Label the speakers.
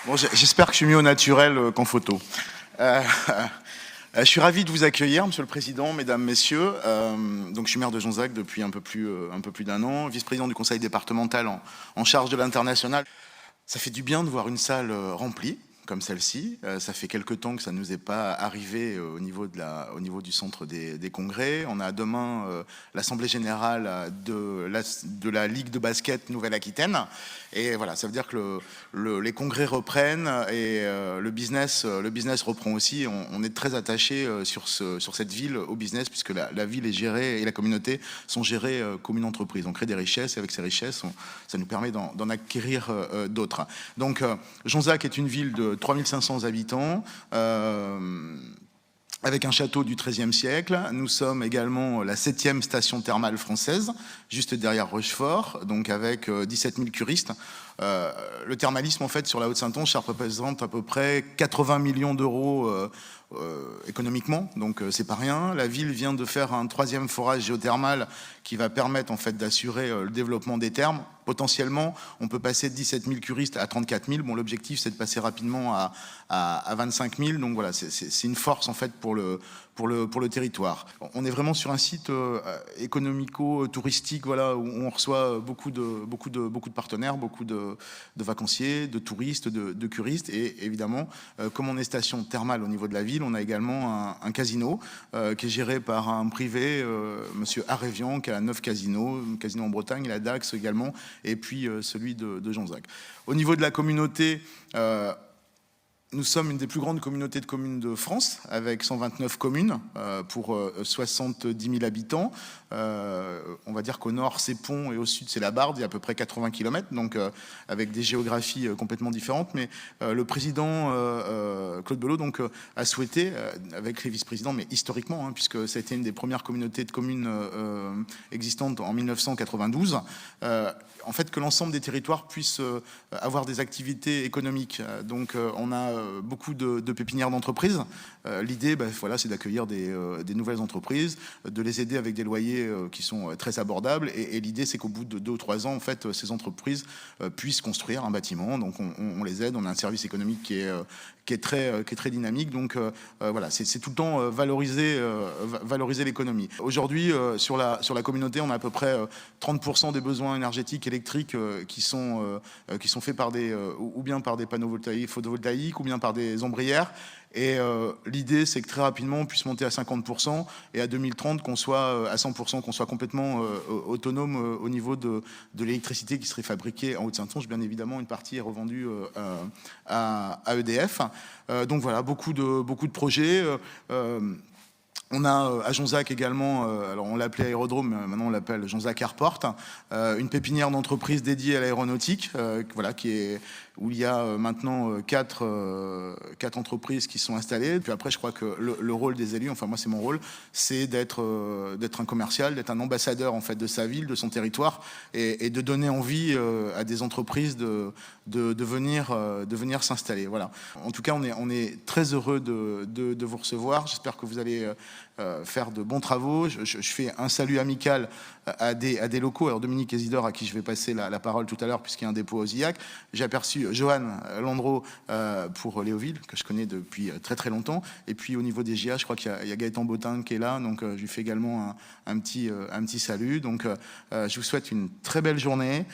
Speaker 1: Bon, j'espère que je suis mieux au naturel qu'en photo. Euh, je suis ravi de vous accueillir, Monsieur le Président, Mesdames, Messieurs. Donc, je suis maire de Jonzac depuis un peu plus d'un an, vice-président du conseil départemental en charge de l'international. Ça fait du bien de voir une salle remplie comme celle-ci. Ça fait quelque temps que ça ne nous est pas arrivé au niveau du centre des congrès. On a demain l'Assemblée générale de la Ligue de basket Nouvelle-Aquitaine. Et voilà, ça veut dire que les congrès reprennent et le business reprend aussi. On est très attaché sur cette ville au business, puisque la ville est gérée et la communauté sont gérées comme une entreprise. On crée des richesses et avec ces richesses, ça nous permet d'en acquérir d'autres. Donc, Jonzac est une ville de 3500 habitants, avec un château du XIIIe siècle. Nous sommes également la 7e station thermale française, juste derrière Rochefort, donc avec 17 000 curistes. Le thermalisme, en fait, sur la Haute-Saintonge, ça représente à peu près 80 millions d'euros économiquement, donc c'est pas rien. La ville vient de faire un 3e forage géothermal qui va permettre, en fait, d'assurer le développement des thermes. Potentiellement, on peut passer de 17 000 curistes à 34 000. Bon, l'objectif, c'est de passer rapidement à 25 000. Donc voilà, c'est une force, en fait, pour le territoire. On est vraiment sur un site économico-touristique, voilà, où on reçoit beaucoup de partenaires, beaucoup de vacanciers, de touristes, de curistes. Et évidemment, comme on est station thermale au niveau de la ville, on a également un casino qui est géré par un privé, Monsieur Arévian, qui a 9 casinos, un casino en Bretagne, la Dax également, et puis celui de Jonzac. Au niveau de la communauté, nous sommes une des plus grandes communautés de communes de France, avec 129 communes pour 70 000 habitants. On va dire qu'au nord, c'est Pont, et au sud, c'est la Barde. Il y a à peu près 80 km, donc avec des géographies complètement différentes. Mais le président Claude Belot donc, a souhaité, avec les vice-présidents, mais historiquement, hein, puisque ça a été une des premières communautés de communes existantes en 1992, en fait, que l'ensemble des territoires puissent avoir des activités économiques. Donc, on a beaucoup de pépinières d'entreprises. L'idée, voilà, c'est d'accueillir des nouvelles entreprises, de les aider avec des loyers qui sont très abordables. Et l'idée, c'est qu'au bout de 2 ou 3 ans, en fait, ces entreprises puissent construire un bâtiment. Donc, on les aide. On a un service économique qui est très dynamique. Donc, voilà, c'est tout le temps valoriser l'économie. Aujourd'hui, sur la communauté, on a à peu près 30% des besoins énergétiques électriques qui sont faits par ou bien par des panneaux photovoltaïques ou bien par des ombrières. Et l'idée, c'est que très rapidement, on puisse monter à 50% et à 2030, qu'on soit à 100%, qu'on soit complètement autonome au niveau de l'électricité qui serait fabriquée en Haute-Saintonge. Bien évidemment, une partie est revendue à EDF. Donc voilà, beaucoup de projets. On a à Jonzac également, alors on l'appelait aérodrome, mais maintenant on l'appelle Jonzac Airport, une pépinière d'entreprise dédiée à l'aéronautique, voilà, où il y a maintenant 4 entreprises qui sont installées. Puis après, je crois que le rôle des élus, enfin moi c'est mon rôle, c'est d'être un commercial, d'être un ambassadeur en fait de sa ville, de son territoire, et de donner envie à des entreprises de venir s'installer. Voilà. En tout cas, on est très heureux de vous recevoir. J'espère que vous allez faire de bons travaux. Je fais un salut amical à des locaux. Alors Dominique Isidore, à qui je vais passer la parole tout à l'heure, puisqu'il y a un dépôt aux IAC. J'ai aperçu Johan Landreau pour Léoville, que je connais depuis très longtemps. Et puis au niveau des GIA, je crois qu'il y a Gaëtan Botin qui est là, donc je lui fais également un petit salut. Donc je vous souhaite une très belle journée.